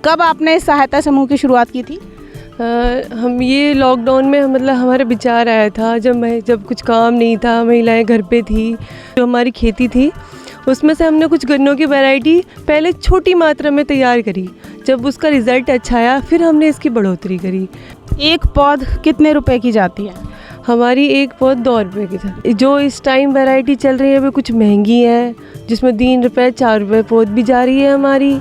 कब आपने इस सहायता समूह की शुरुआत की थी? हम ये लॉकडाउन में मतलब हमारा विचार आया था जब कुछ काम नहीं था, महिलाएं घर पे थी, जो हमारी खेती थी उसमें से हमने कुछ गन्नों की वैरायटी पहले छोटी मात्रा में तैयार करी। जब उसका रिज़ल्ट अच्छा आया फिर हमने इसकी बढ़ोतरी करी। एक पौध कितने रुपए की जाती है? हमारी एक पौध 2 रुपये की था। जो इस टाइम वैरायटी चल रही है वो कुछ महंगी है, जिसमें 3 रुपये 4 रुपये पौध भी जा रही है हमारी।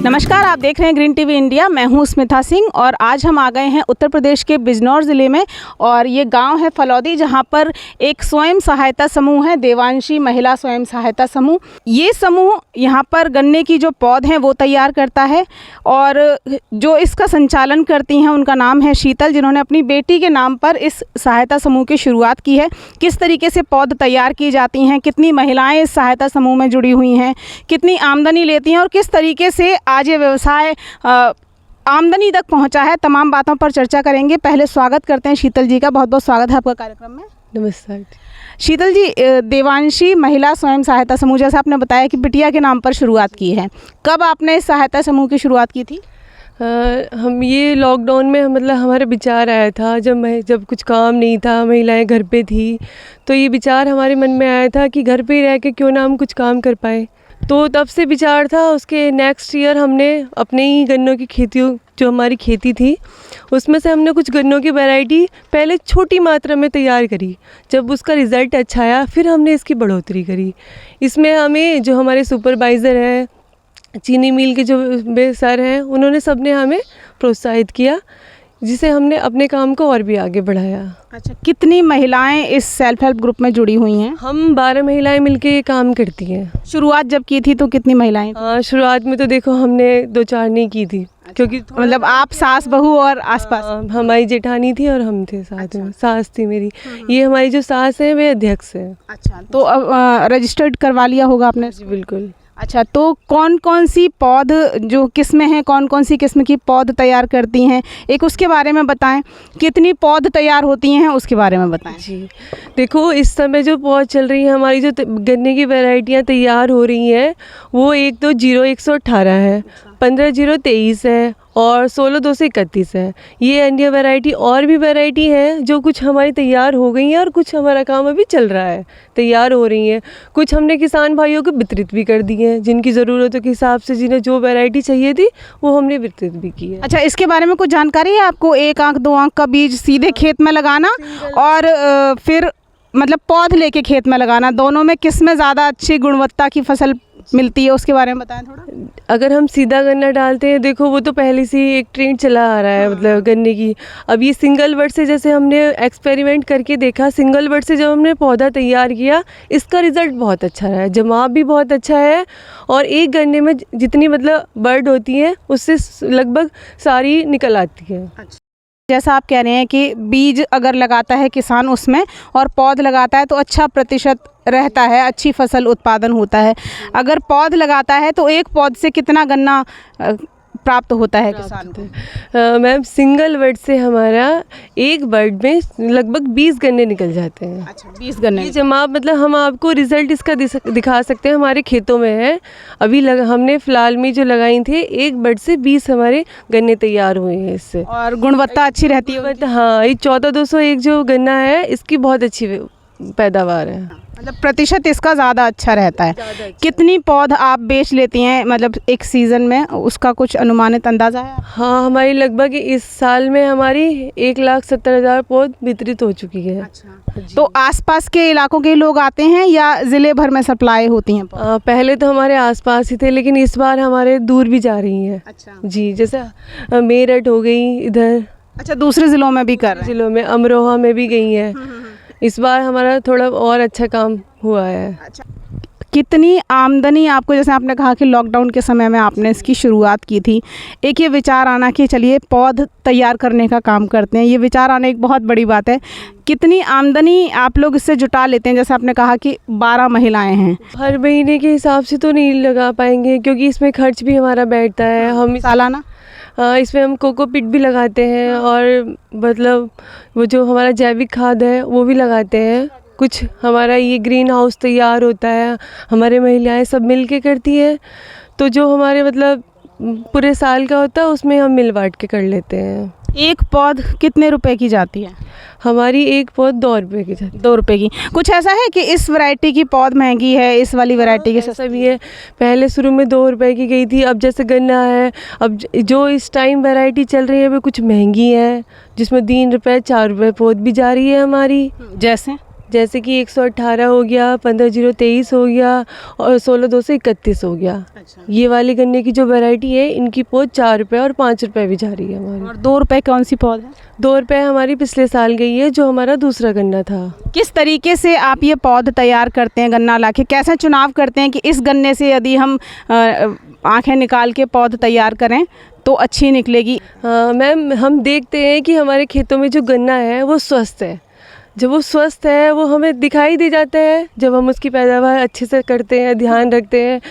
नमस्कार, आप देख रहे हैं ग्रीन टीवी इंडिया। मैं हूं स्मिता सिंह और आज हम आ गए हैं उत्तर प्रदेश के बिजनौर ज़िले में और ये गांव है फलौदी, जहां पर एक स्वयं सहायता समूह है, देवांशी महिला स्वयं सहायता समूह। ये समूह यहां पर गन्ने की जो पौध हैं वो तैयार करता है और जो इसका संचालन करती हैं उनका नाम है शीतल, जिन्होंने अपनी बेटी के नाम पर इस सहायता समूह की शुरुआत की है। किस तरीके से पौध तैयार की जाती हैं, कितनी महिलाएँ इस सहायता समूह में जुड़ी हुई हैं, कितनी आमदनी लेती हैं और किस तरीके से आज ये व्यवसाय आमदनी तक पहुंचा है, तमाम बातों पर चर्चा करेंगे। पहले स्वागत करते हैं शीतल जी का। बहुत बहुत स्वागत है आपका कार्यक्रम में। नमस्कार शीतल जी, देवांशी महिला स्वयं सहायता समूह, जैसा आपने बताया कि बिटिया के नाम पर शुरुआत की है, कब आपने इस सहायता समूह की शुरुआत की थी? हम ये लॉकडाउन में मतलब हमारा विचार आया था जब कुछ काम नहीं था, महिलाएं घर पे थी, तो ये विचार हमारे मन में आया था कि घर पे ही रह के क्यों ना हम कुछ काम कर पाए। तो तब से विचार था। उसके नेक्स्ट ईयर हमने अपने ही गन्नों की खेती, जो हमारी खेती थी उसमें से हमने कुछ गन्नों की वैरायटी पहले छोटी मात्रा में तैयार करी। जब उसका रिज़ल्ट अच्छा आया फिर हमने इसकी बढ़ोतरी करी। इसमें हमें जो हमारे सुपरवाइज़र हैं, चीनी मिल के जो सर हैं, उन्होंने सबने हमें प्रोत्साहित किया, जिसे हमने अपने काम को और भी आगे बढ़ाया। अच्छा, कितनी महिलाएं इस सेल्फ हेल्प ग्रुप में जुड़ी हुई हैं? हम 12 महिलाएं मिलके ये काम करती हैं। शुरुआत जब की थी तो कितनी महिलाएं? हाँ, शुरुआत में तो देखो हमने 2-4 नहीं की थी। अच्छा, क्योंकि मतलब आप सास बहू और आसपास? हमारी जेठानी थी और हम थे साथ में। सास थी मेरी। ये हमारी जो सास है वे अध्यक्ष है। अच्छा, तो रजिस्टर्ड करवा लिया होगा आपने? जी बिल्कुल। अच्छा, तो कौन कौन सी पौध जो किस्में हैं, कौन कौन सी किस्म की पौध तैयार करती हैं, एक उसके बारे में बताएं। कितनी पौध तैयार होती हैं उसके बारे में बताएं। जी देखो, इस समय जो पौध चल रही है, हमारी जो गन्ने की वैरायटियां तैयार हो रही हैं वो 1-2-0-118 है, 15-0-23 है और 16-2-31 है। ये अन्य वैरायटी और भी वैरायटी है जो कुछ हमारी तैयार हो गई हैं और कुछ हमारा काम अभी चल रहा है, तैयार हो रही हैं। कुछ हमने किसान भाइयों को वितरित भी कर दी हैं, जिनकी ज़रूरतों के हिसाब से जिन्हें जो वैरायटी चाहिए थी वो हमने वितरित भी की है। अच्छा, इसके बारे में कुछ जानकारी है आपको? 1 आंख 2 आंख का बीज सीधे खेत में लगाना और फिर मतलब पौध लेके खेत में लगाना, दोनों में किस में ज़्यादा अच्छी गुणवत्ता की फसल मिलती है, उसके बारे में बताएं थोड़ा। अगर हम सीधा गन्ना डालते हैं, देखो वो तो पहले से ही एक ट्रेंड चला आ रहा है, मतलब गन्ने की। अब ये सिंगल वर्ड से जैसे हमने एक्सपेरिमेंट करके देखा, सिंगल वर्ड से जब हमने पौधा तैयार किया, इसका रिज़ल्ट बहुत अच्छा रहा है, जमाव भी बहुत अच्छा है और एक गन्ने में जितनी मतलब बर्ड होती है उससे लगभग सारी निकल आती है। अच्छा, जैसा आप कह रहे हैं कि बीज अगर लगाता है किसान उसमें और पौध लगाता है तो अच्छा प्रतिशत रहता है, अच्छी फसल उत्पादन होता है। अगर पौध लगाता है तो एक पौध से कितना गन्ना प्राप्त होता है किसान को? मैम, सिंगल बर्ड से हमारा एक बर्ड में लगभग 20 गन्ने निकल जाते हैं। अच्छा, 20 गन्ने। ये जमाव मतलब हम आपको रिज़ल्ट इसका दिखा सकते हैं, हमारे खेतों में है। अभी हमने फ़िलहाल में जो लगाई थी, एक बर्ड से 20 हमारे गन्ने तैयार हुए हैं इससे। और गुणवत्ता अच्छी रहती है? हाँ, ये 14-201 जो गन्ना है इसकी बहुत अच्छी पैदावार है, मतलब प्रतिशत इसका ज़्यादा अच्छा रहता है। कितनी पौध आप बेच लेती हैं मतलब एक सीज़न में, उसका कुछ अनुमानित अंदाज़ा है? हाँ, हमारी लगभग इस साल में हमारी 1,70,000 पौध वितरित हो चुकी है। अच्छा, तो आसपास के इलाकों के लोग आते हैं या ज़िले भर में सप्लाई होती हैं? पहले तो हमारे आसपास ही थे, लेकिन इस बार हमारे दूर भी जा रही हैं। अच्छा जी, जैसे मेरठ हो गई इधर। अच्छा, दूसरे ज़िलों में भी कर रहे हैं? ज़िलों में, अमरोहा में भी गई हैं। इस बार हमारा थोड़ा और अच्छा काम हुआ है। अच्छा, कितनी आमदनी आपको, जैसे आपने कहा कि लॉकडाउन के समय में आपने इसकी शुरुआत की थी, एक ये विचार आना कि चलिए पौध तैयार करने का काम करते हैं, ये विचार आना एक बहुत बड़ी बात है। कितनी आमदनी आप लोग इससे जुटा लेते हैं? जैसे आपने कहा कि 12 महिलाएं हैं। हर महीने के हिसाब से तो नहीं लगा पाएंगे, क्योंकि इसमें खर्च भी हमारा बैठता है। हम सालाना इसमें हम कोकोपीट भी लगाते हैं और मतलब वो जो हमारा जैविक खाद है वो भी लगाते हैं। कुछ हमारा ये ग्रीन हाउस तैयार होता है, हमारे महिलाएं सब मिल के करती हैं। तो जो हमारे मतलब पूरे साल का होता है उसमें हम मिल बांट के कर लेते हैं। एक पौध कितने रुपए की जाती है? हमारी एक पौध 2 रुपये की जाती है। 2 रुपए की। कुछ ऐसा है कि इस वैरायटी की पौध महंगी है, इस वाली वैरायटी की ऐसा भी है, पहले शुरू में 2 रुपए की गई थी, अब जैसे गन्ना है, अब जो इस टाइम वैरायटी चल रही है वो कुछ महंगी है, जिसमें 3 रुपए 4 रुपए पौध भी जा रही है हमारी। जैसे कि 118 हो गया, 15,023 हो गया और 16,231 हो गया। अच्छा। ये वाली गन्ने की जो वैरायटी है इनकी पौध 4 रुपए और 5 रुपए भी जा रही है हमारी। और 2 रुपए कौन सी पौध है? 2 रुपए हमारी पिछले साल गई है, जो हमारा दूसरा गन्ना था। किस तरीके से आप ये पौध तैयार करते हैं गन्ना लाके? कैसे चुनाव करते हैं कि इस गन्ने से यदि हम आँखें निकाल के पौध तैयार करें तो अच्छी निकलेगी? मैम, हम देखते हैं कि हमारे खेतों में जो गन्ना है वो स्वस्थ है। जब वो स्वस्थ है वो हमें दिखाई दे जाता है। जब हम उसकी पैदावार अच्छे से करते हैं, ध्यान रखते हैं,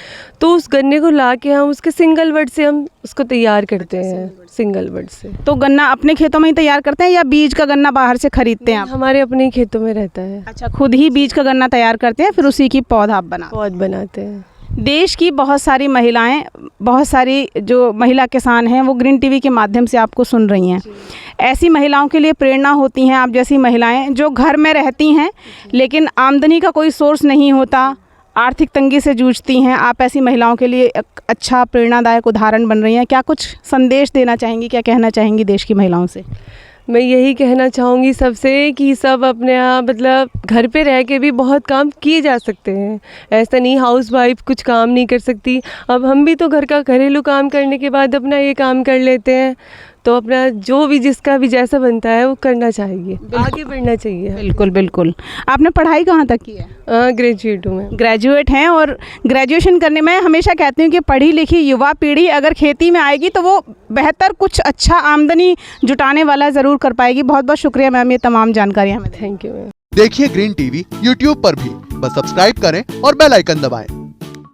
तो उस गन्ने को ला के हम उसके सिंगल बड से हम उसको तैयार करते हैं। सिंगल बड से तो गन्ना अपने खेतों में ही तैयार करते हैं या बीज का गन्ना बाहर से खरीदते हैं आप? हमारे अपने ही खेतों में रहता है। अच्छा, खुद ही बीज का गन्ना तैयार करते हैं, फिर उसी की पौध आप पौध बनाते हैं। देश की बहुत सारी महिलाएं, बहुत सारी जो महिला किसान हैं वो ग्रीन टीवी के माध्यम से आपको सुन रही हैं। ऐसी महिलाओं के लिए प्रेरणा होती हैं आप जैसी महिलाएं जो घर में रहती हैं लेकिन आमदनी का कोई सोर्स नहीं होता, आर्थिक तंगी से जूझती हैं। आप ऐसी महिलाओं के लिए एक अच्छा प्रेरणादायक उदाहरण बन रही हैं। क्या कुछ संदेश देना चाहेंगी, क्या कहना चाहेंगी देश की महिलाओं से? मैं यही कहना चाहूँगी सबसे कि सब अपने आप मतलब घर पे रह के भी बहुत काम किए जा सकते हैं। ऐसा नहीं हाउस वाइफ कुछ काम नहीं कर सकती। अब हम भी तो घर का घरेलू काम करने के बाद अपना ये काम कर लेते हैं। तो अपना जो भी जिसका भी जैसा बनता है वो करना चाहिए, आगे बढ़ना चाहिए। बिल्कुल बिल्कुल। आपने पढ़ाई कहाँ तक की है? ग्रेजुएट हूँ मैं। ग्रेजुएट हैं, और ग्रेजुएशन करने में हमेशा कहती हूँ कि पढ़ी लिखी युवा पीढ़ी अगर खेती में आएगी तो वो बेहतर कुछ अच्छा आमदनी जुटाने वाला ज़रूर कर पाएगी। बहुत बहुत शुक्रिया मैम, ये तमाम जानकारियाँ हमें। Thank you ma'am. देखिए ग्रीन टीवी यूट्यूब पर भी, बस सब्सक्राइब करें और बेल आइकन दबाएं।